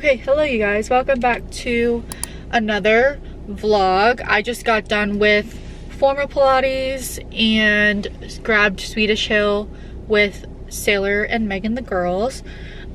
Okay, hello you guys. Welcome back to another vlog. I just got done with Forma Pilates and grabbed Swedish Hale with Sailor and Megan the girls.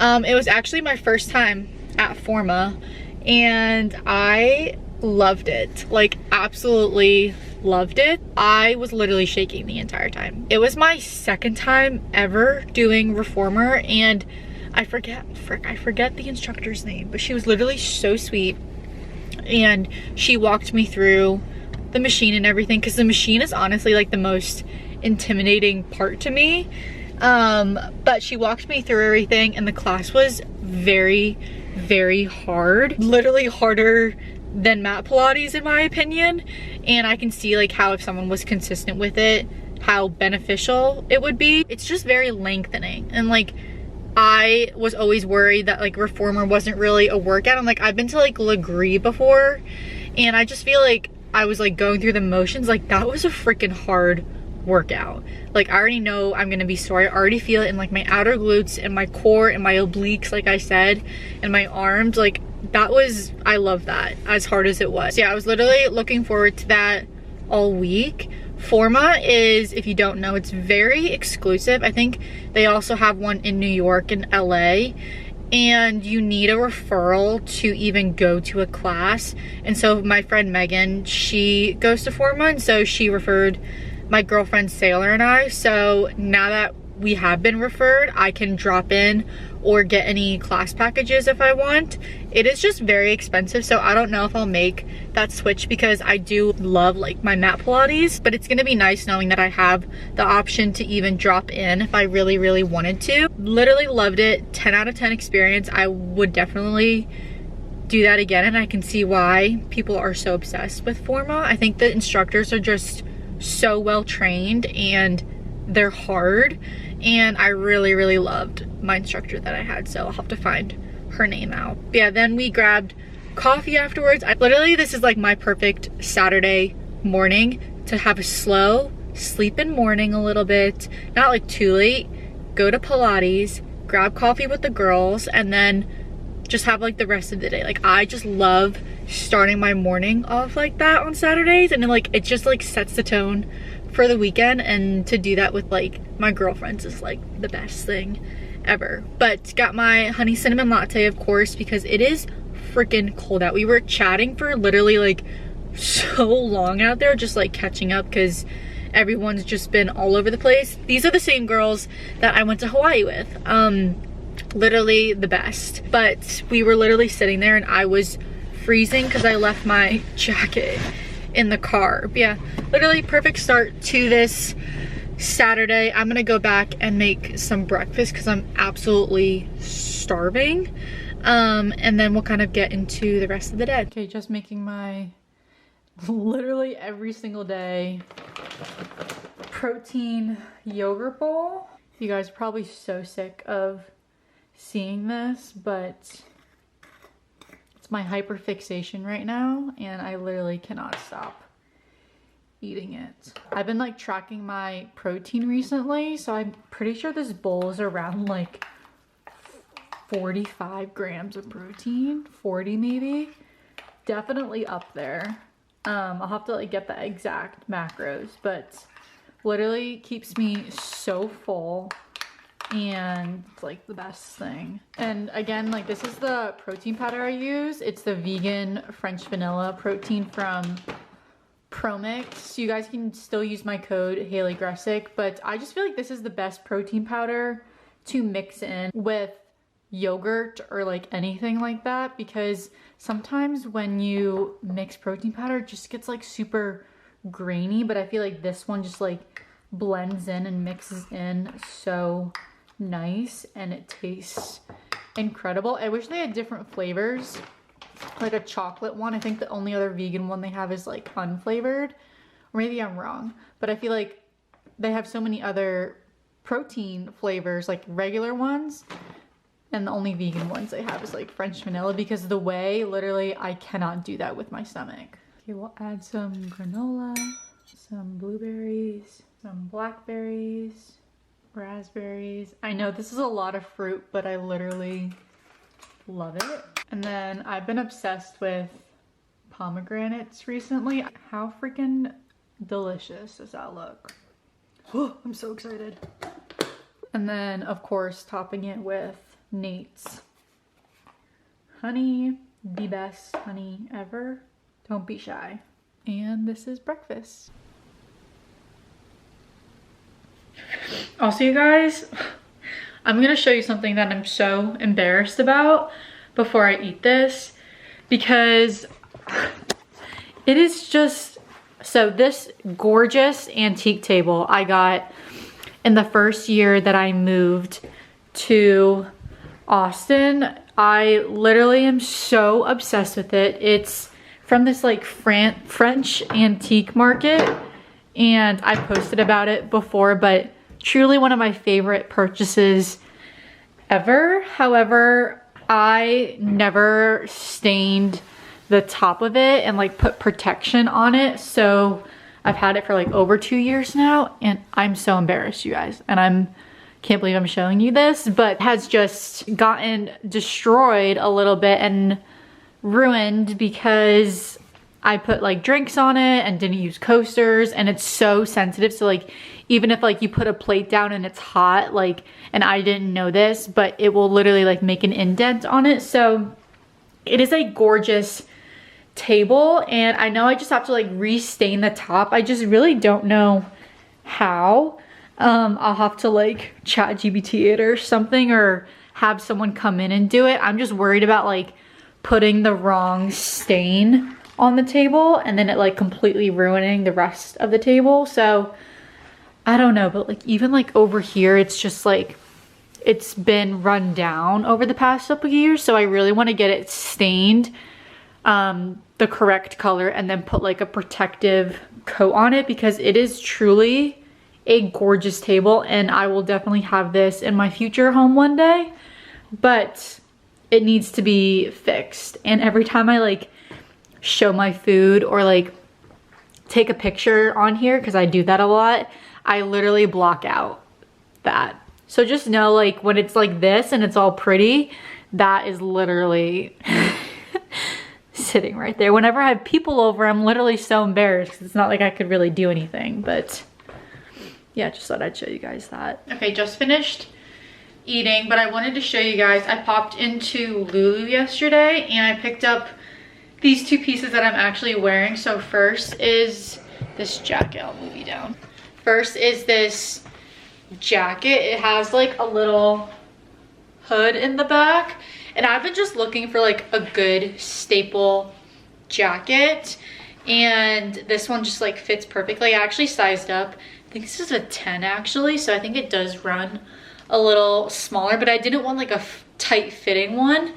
It was actually my first time at Forma and I loved it. Like, absolutely loved it. I was literally shaking the entire time. It was my second time ever doing reformer, and I forget the instructor's name, but she was literally so sweet and she walked me through the machine and everything, because the machine is honestly like the most intimidating part to me. But she walked me through everything and the class was very, very hard. Literally harder than mat Pilates in my opinion. And I can see like how if someone was consistent with it, how beneficial it would be. It's just very lengthening, and like I was always worried that like reformer wasn't really a workout. I'm like, I've been to like Legree before and I just feel like I was like going through the motions. Like, that was a freaking hard workout. Like, I already know I'm gonna be sore. I already feel it in like my outer glutes and my core and my obliques, like I said, and my arms. Like, that was, I love that, as hard as it was. So yeah, I was literally looking forward to that all week. Forma is, if you don't know, it's very exclusive. I think they also have one in New York and LA, and you need a referral to even go to a class. And so my friend Megan, she goes to Forma, and so she referred my girlfriend Sailor and I. So now that we have been referred, I can drop in or get any class packages if I want. It is just very expensive, so I don't know if I'll make that switch, because I do love like my mat Pilates, but it's gonna be nice knowing that I have the option to even drop in if I really, really wanted to. Literally loved it. 10 out of 10 experience. I would definitely do that again, and I can see why people are so obsessed with Forma. I think the instructors are just so well trained and they're hard, and I really, really loved my instructor that I had, so I'll have to find her name out. But yeah, then we grabbed coffee afterwards. Literally, this is like my perfect Saturday morning to have a slow sleep in morning a little bit, not like too late, go to Pilates, grab coffee with the girls, and then just have like the rest of the day. Like, I just love starting my morning off like that on Saturdays, and then like it just like sets the tone for the weekend, and to do that with like my girlfriends is like the best thing ever. But got my honey cinnamon latte, of course, because it is freaking cold out. We were chatting for literally like so long out there, just like catching up, because everyone's just been all over the place. These are the same girls that I went to Hawaii with. Literally the best. But we were literally sitting there and I was freezing because I left my jacket in the car. But yeah, literally perfect start to this Saturday. I'm gonna go back and make some breakfast because I'm absolutely starving. And then we'll kind of get into the rest of the day. Okay, just making my literally every single day protein yogurt bowl. You guys are probably so sick of seeing this, but it's my hyperfixation right now and I literally cannot stop eating it. I've been like tracking my protein recently, so I'm pretty sure this bowl is around like 45 grams of protein, 40 maybe. Definitely up there. I'll have to like get the exact macros, but literally keeps me so full and it's like the best thing. And again, like, this is the protein powder I use. It's the vegan French vanilla protein from Promix. You guys can still use my code Hale Grecsek, but I just feel like this is the best protein powder to mix in with yogurt or like anything like that, because sometimes when you mix protein powder it just gets like super grainy, but I feel like this one just like blends in and mixes in so nice and it tastes incredible. I wish they had different flavors, like a chocolate one. I think the only other vegan one they have is like unflavored, or maybe I'm wrong, but I feel like they have so many other protein flavors, like regular ones, and the only vegan ones they have is like French vanilla, because of the way literally I cannot do that with my stomach. Okay, we'll add some granola, some blueberries, some blackberries, raspberries. I know this is a lot of fruit, but I literally Love it. And then I've been obsessed with pomegranates recently. How freaking delicious does that look? Oh, I'm so excited. And then of course topping it with Nate's honey, the best honey ever. Don't be shy. And this is breakfast. Also, you guys, I'm gonna show you something that I'm so embarrassed about before I eat this, because it is just, so this gorgeous antique table I got in the first year that I moved to Austin. I literally am so obsessed with it. It's from this like French antique market, and I posted about it before, but truly one of my favorite purchases ever. However, I never stained the top of it and like put protection on it. So I've had it for like over 2 years now, and I'm so embarrassed, you guys. And can't believe I'm showing you this, but it has just gotten destroyed a little bit and ruined because I put like drinks on it and didn't use coasters, and it's so sensitive. So like, even if like you put a plate down and it's hot, like, and I didn't know this, but it will literally like make an indent on it. So it is a gorgeous table, and I know I just have to like restain the top. I just really don't know how. I'll have to like chat GPT it or something, or have someone come in and do it. I'm just worried about like putting the wrong stain on the table and then it like completely ruining the rest of the table. So I don't know, but like even like over here, it's just like, it's been run down over the past couple of years. So I really want to get it stained the correct color and then put like a protective coat on it, because it is truly a gorgeous table, and I will definitely have this in my future home one day, but it needs to be fixed. And every time I like show my food or like take a picture on here, because I do that a lot, I literally block out that. So just know, like when it's like this and it's all pretty, that is literally sitting right there. Whenever I have people over, I'm literally so embarrassed because it's not like I could really do anything. But yeah, just thought I'd show you guys that. Okay, just finished eating, but I wanted to show you guys, I popped into Lulu yesterday and I picked up these two pieces that I'm actually wearing. So first is this jacket. I'll move you down. First is this jacket. It has like a little hood in the back, and I've been just looking for like a good staple jacket, and this one just like fits perfectly. I actually sized up. I think this is a 10 actually, so I think it does run a little smaller, but I didn't want like a tight fitting one,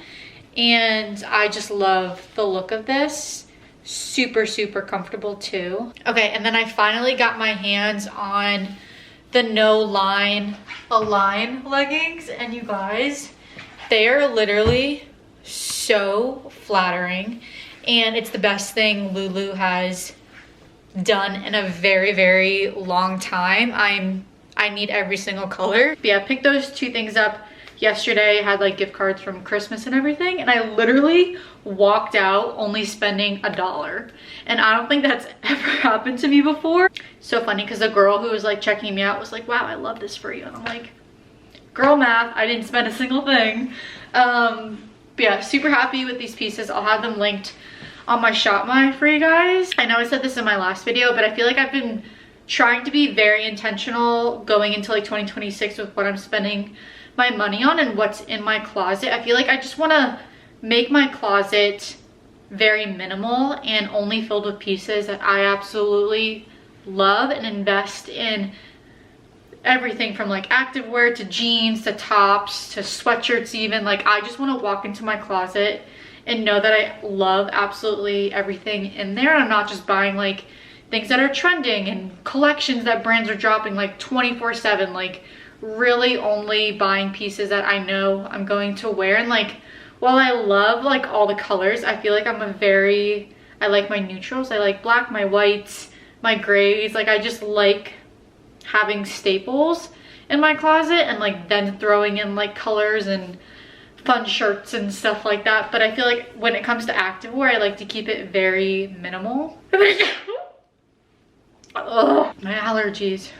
and I just love the look of this. Super, super comfortable too. Okay, and then I finally got my hands on the No-Line Align leggings, and you guys, they are literally so flattering, and it's the best thing Lulu has done in a very, very long time. I need every single color. But yeah, I picked those two things up yesterday. I had like gift cards from Christmas and everything, and I literally walked out only spending $1, and I don't think that's ever happened to me before. So funny, because the girl who was like checking me out was like, wow, I love this for you, and I'm like, girl math, I didn't spend a single thing. But yeah, super happy with these pieces. I'll have them linked on my Shopify for you guys. I know I said this in my last video, but I feel like I've been trying to be very intentional going into like 2026 with what I'm spending my money on and what's in my closet. I feel like I just want to make my closet very minimal and only filled with pieces that I absolutely love, and invest in everything from like activewear to jeans to tops to sweatshirts even. Like I just want to walk into my closet and know that I love absolutely everything in there. I'm not just buying like things that are trending and collections that brands are dropping like 24/7, like really only buying pieces that I know I'm going to wear. And like, while I love like all the colors, I feel like I like my neutrals. I like black, my whites, my grays. Like I just like having staples in my closet, and like then throwing in like colors and fun shirts and stuff like that. But I feel like when it comes to activewear, I like to keep it very minimal. Oh, my allergies.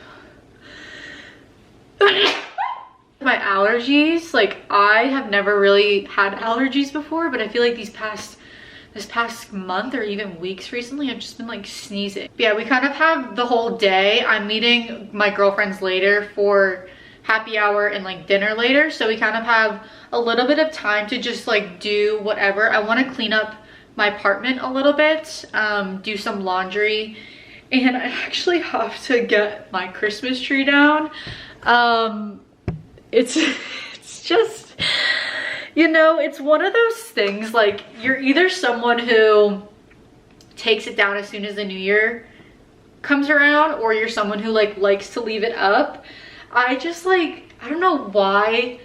My allergies, like I have never really had allergies before, but I feel like this past month or even weeks recently, I've just been like sneezing. But yeah, we kind of have the whole day. I'm meeting my girlfriends later for happy hour and like dinner later. So we kind of have a little bit of time to just like do whatever. I want to clean up my apartment a little bit, do some laundry, and I actually have to get my Christmas tree down. It's just, you know, it's one of those things, like you're either someone who takes it down as soon as the new year comes around, or you're someone who like likes to leave it up. I just like, I don't know why,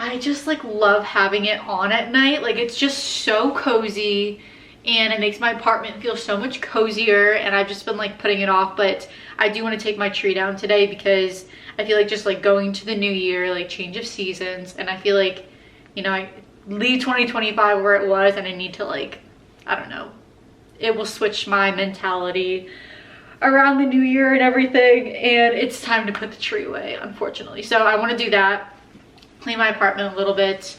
I just like love having it on at night. Like it's just so cozy and it makes my apartment feel so much cozier, and I've just been like putting it off. But I do want to take my tree down today because I feel like just like going to the new year, like change of seasons, and I feel like, you know, I leave 2025 where it was, and I need to like, I don't know, it will switch my mentality around the new year and everything, and it's time to put the tree away, unfortunately. So I want to do that, clean my apartment a little bit,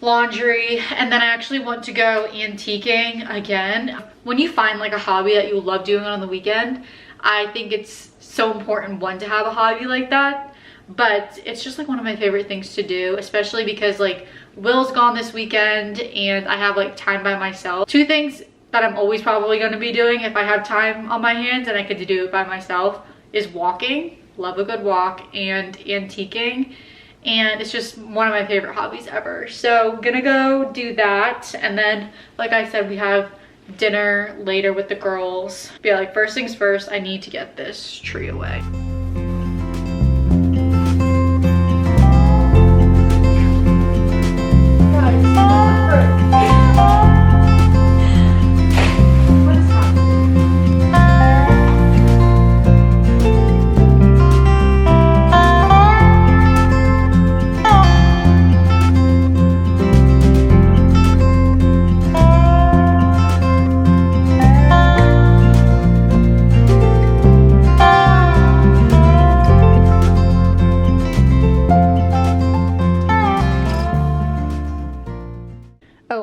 laundry, and then I actually want to go antiquing again. When you find like a hobby that you love doing on the weekend, I think it's so important, one, to have a hobby like that, but it's just like one of my favorite things to do, especially because like Will's gone this weekend and I have like time by myself. Two things that I'm always probably going to be doing if I have time on my hands and I get to do it by myself is walking, love a good walk, and antiquing. And it's just one of my favorite hobbies ever. So gonna go do that, and then like I said, we have dinner later with the girls. But yeah, like first things first, I need to get this tree away.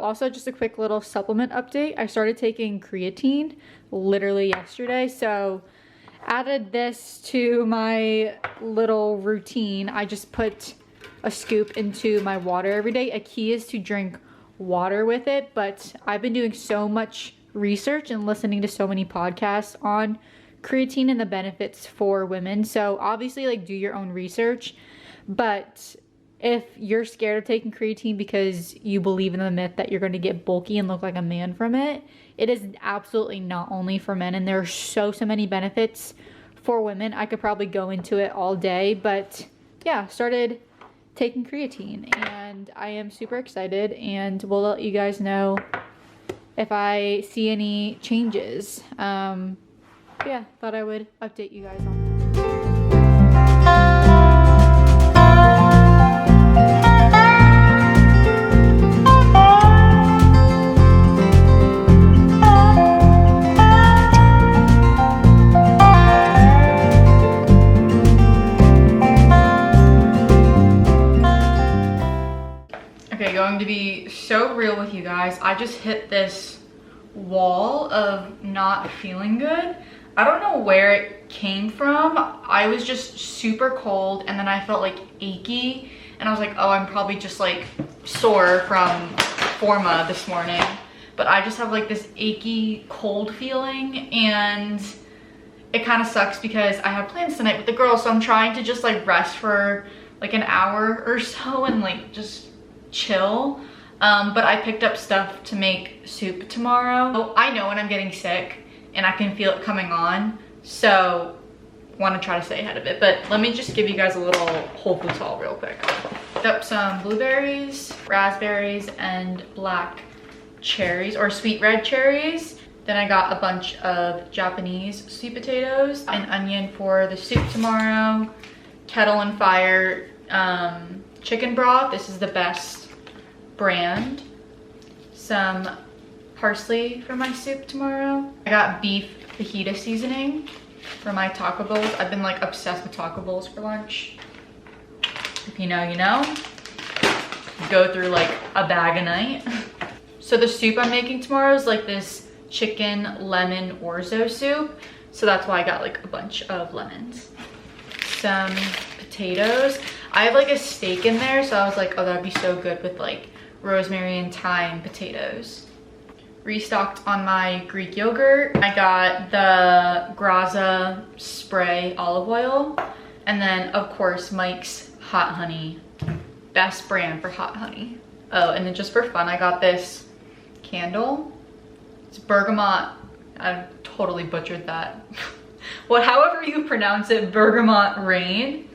Also, just a quick little supplement update. I started taking creatine literally yesterday, so added this to my little routine. I just put a scoop into my water every day. A key is to drink water with it, but I've been doing so much research and listening to so many podcasts on creatine and the benefits for women. So obviously, like, do your own research, but if you're scared of taking creatine because you believe in the myth that you're going to get bulky and look like a man from it, it is absolutely not only for men, and there are so many benefits for women. I could probably go into it all day, but yeah, started taking creatine and I am super excited, and we'll let you guys know if I see any changes. Yeah, thought I would update you guys on that. Going to be so real with you guys. I just hit this wall of not feeling good. I don't know where it came from. I was just super cold, and then I felt like achy, and I was like, oh, I'm probably just like sore from Forma this morning. But I just have like this achy cold feeling, and it kind of sucks because I have plans tonight with the girls, so I'm trying to just like rest for like an hour or so and like just chill. But I picked up stuff to make soup tomorrow. So I know when I'm getting sick and I can feel it coming on, so want to try to stay ahead of it. But let me just give you guys a little Whole Foods haul real quick. Picked up some blueberries, raspberries, and black cherries, or sweet red cherries. Then I got a bunch of Japanese sweet potatoes, an onion for the soup tomorrow, kettle and fire chicken broth. This is the best brand, some parsley for my soup tomorrow. I got beef fajita seasoning for my taco bowls. I've been like obsessed with taco bowls for lunch. If you know, you know. Go through like a bag a night. So the soup I'm making tomorrow is like this chicken lemon orzo soup. So that's why I got like a bunch of lemons. Some potatoes. I have like a steak in there, so I was like, oh, that'd be so good with like rosemary and thyme potatoes. Restocked on my Greek yogurt. I got the Graza spray olive oil. And then of course Mike's hot honey. Best brand for hot honey. Oh, and then just for fun, I got this candle. It's bergamot. I totally butchered that. Well, however you pronounce it, bergamot rain.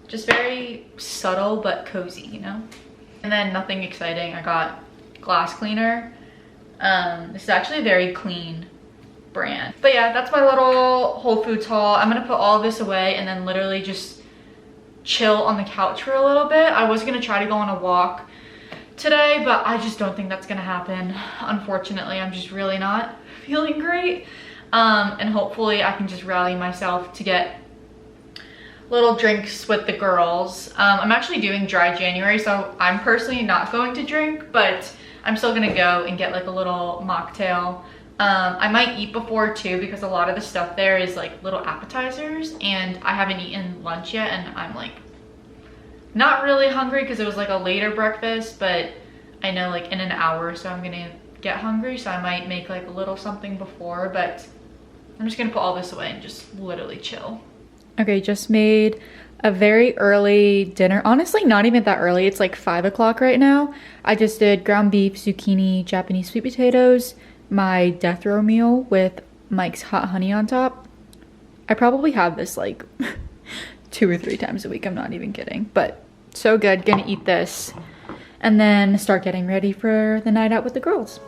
Just very subtle but cozy, you know? And then nothing exciting. I got glass cleaner. This is actually a very clean brand. But yeah, that's my little Whole Foods haul. I'm gonna put all of this away and then literally just chill on the couch for a little bit. I was gonna try to go on a walk today, but I just don't think that's gonna happen. Unfortunately, I'm just really not feeling great. And hopefully I can just rally myself to get little drinks with the girls. I'm actually doing dry January, so I'm personally not going to drink, but I'm still gonna go and get like a little mocktail. I might eat before too, because a lot of the stuff there is like little appetizers, and I haven't eaten lunch yet, and I'm like not really hungry because it was like a later breakfast, but I know like in an hour or so I'm gonna get hungry, so I might make like a little something before, but I'm just gonna put all this away and just literally chill. Okay, just made a very early dinner. Honestly, not even that early. It's like 5 o'clock right now. I just did ground beef, zucchini, Japanese sweet potatoes, my death row meal with Mike's hot honey on top. I probably have this like 2 or 3 times a week. I'm not even kidding, but so good. Gonna eat this and then start getting ready for the night out with the girls.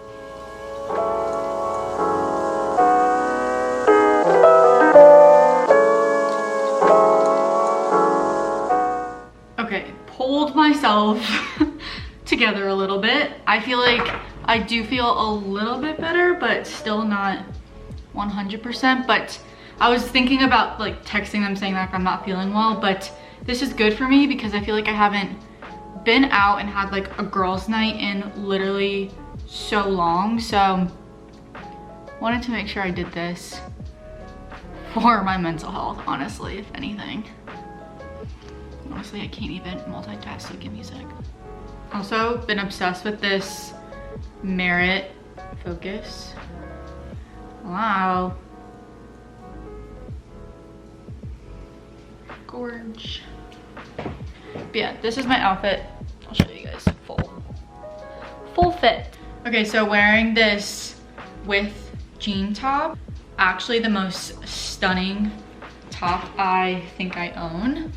Okay, pulled myself together a little bit. I feel like I do feel a little bit better, but still not 100%. But I was thinking about like texting them saying like I'm not feeling well, but this is good for me because I feel like I haven't been out and had like a girls' night in literally so long. So wanted to make sure I did this for my mental health, honestly, if anything. Honestly, I can't even multitask, so give me a sec. Also, been obsessed with this Merit Focus. Wow. Gorge. But yeah, this is my outfit. I'll show you guys full fit. Okay, so wearing this with jean top. Actually the most stunning top I think I own.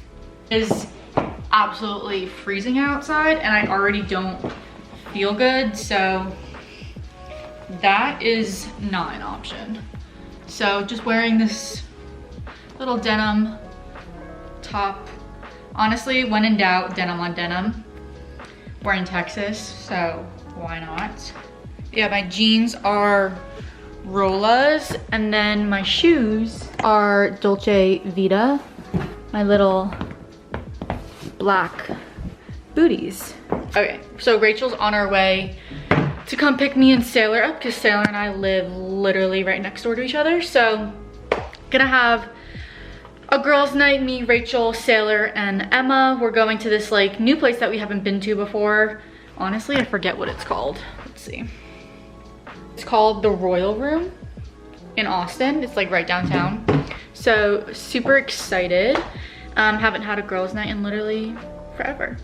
Is absolutely freezing outside and I already don't feel good, so that is not an option. So just wearing this little denim top. Honestly, when in doubt, denim on denim. We're in Texas, so why not? Yeah, my jeans are Rolas, and then my shoes are Dolce Vita. My little black booties. Okay, so Rachel's on our way to come pick me and Sailor up because Sailor and I live literally right next door to each other. So gonna have a girls' night, me, Rachel, Sailor, and Emma. We're going to this like new place that we haven't been to before. Honestly, I forget what it's called. Let's see. It's called the Royal Room in Austin. It's like right downtown. So super excited. Haven't had a girls' night in literally forever.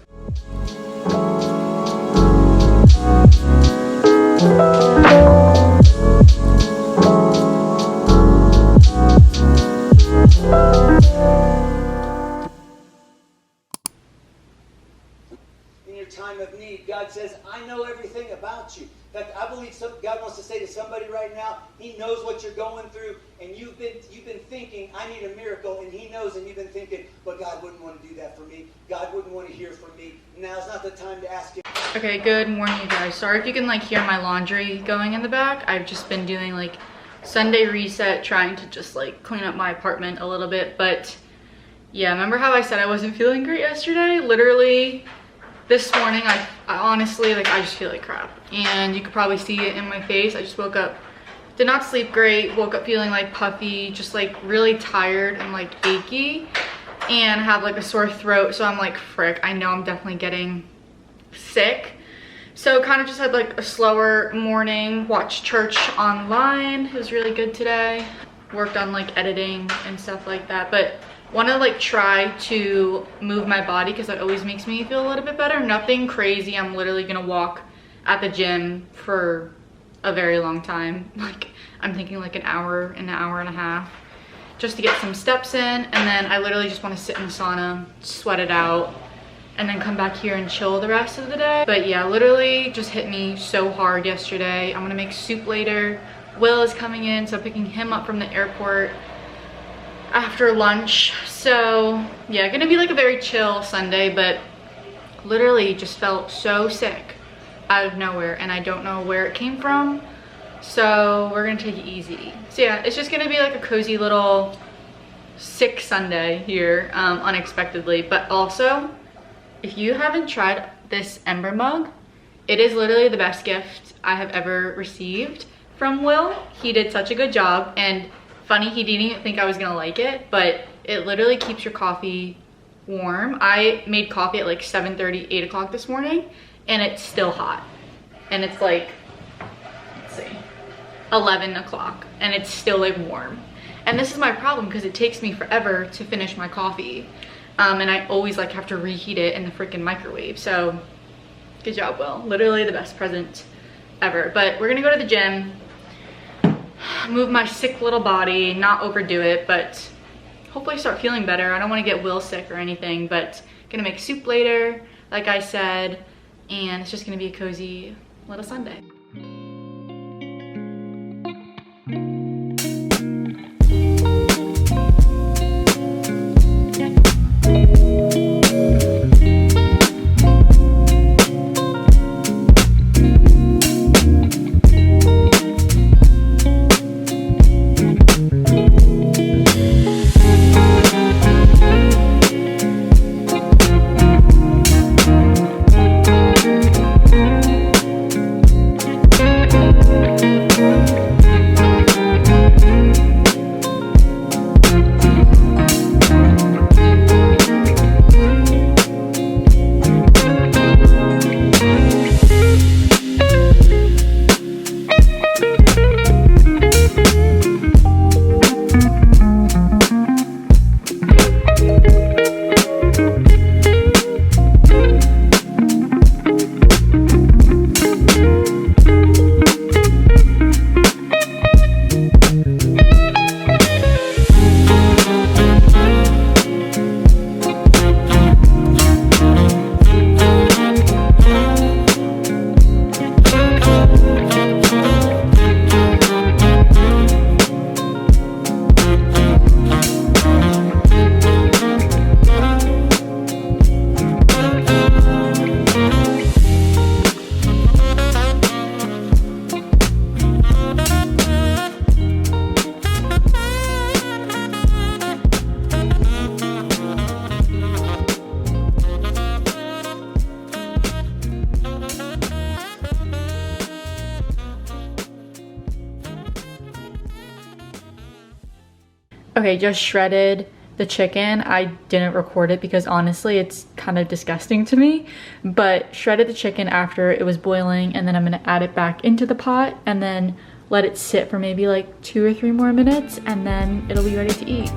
in your time of need. God says, I know everything about you. In fact, I believe God wants to say to somebody right now, he knows what you're going through, and you've been thinking, I need a miracle, and he knows, and you've been thinking, but God wouldn't want to do that for me. God wouldn't want to hear from me. Now's not the time to ask him. Okay, good morning, you guys. Sorry if you can like hear my laundry going in the back. I've just been doing like Sunday reset, trying to just like clean up my apartment a little bit. But yeah, remember how I said I wasn't feeling great yesterday? Literally this morning, I honestly, like, I just feel like crap. And you could probably see it in my face. I just woke up, did not sleep great, woke up feeling like puffy, just like really tired and like achy, and have like a sore throat. So I'm like, frick, I know I'm definitely getting sick. So kind of just had like a slower morning, watched church online. It was really good today. Worked on like editing and stuff like that, but want to like try to move my body because that always makes me feel a little bit better. Nothing crazy. I'm literally gonna walk at the gym for a very long time. Like I'm thinking like an hour and a half just to get some steps in, and then I literally just want to sit in the sauna, sweat it out, and then come back here and chill the rest of the day. But yeah, literally just hit me so hard yesterday. I'm gonna make soup later. Will is coming in, so picking him up from the airport after lunch. So yeah, gonna be like a very chill Sunday, but literally just felt so sick out of nowhere, and I don't know where it came from. So we're gonna take it easy. So yeah, it's just gonna be like a cozy little sick Sunday here, unexpectedly. But also, if you haven't tried this Ember mug, it is literally the best gift I have ever received from Will. He did such a good job, and funny, he didn't even think I was gonna like it, but it literally keeps your coffee warm. I made coffee at like 7:30, 8 o'clock this morning, and it's still hot. And it's like, let's see, 11 o'clock, and it's still like warm. And this is my problem because it takes me forever to finish my coffee. And I always like have to reheat it in the freaking microwave. So good job, Will. Literally the best present ever. But we're gonna go to the gym, move my sick little body, not overdo it, but hopefully start feeling better. I don't want to get Will sick or anything, but gonna make soup later, like I said, and it's just gonna be a cozy little Sunday. Okay, just shredded the chicken. I didn't record it because honestly it's kind of disgusting to me, but shredded the chicken after it was boiling, and then I'm gonna add it back into the pot and then let it sit for maybe like 2 or 3 more minutes, and then it'll be ready to eat.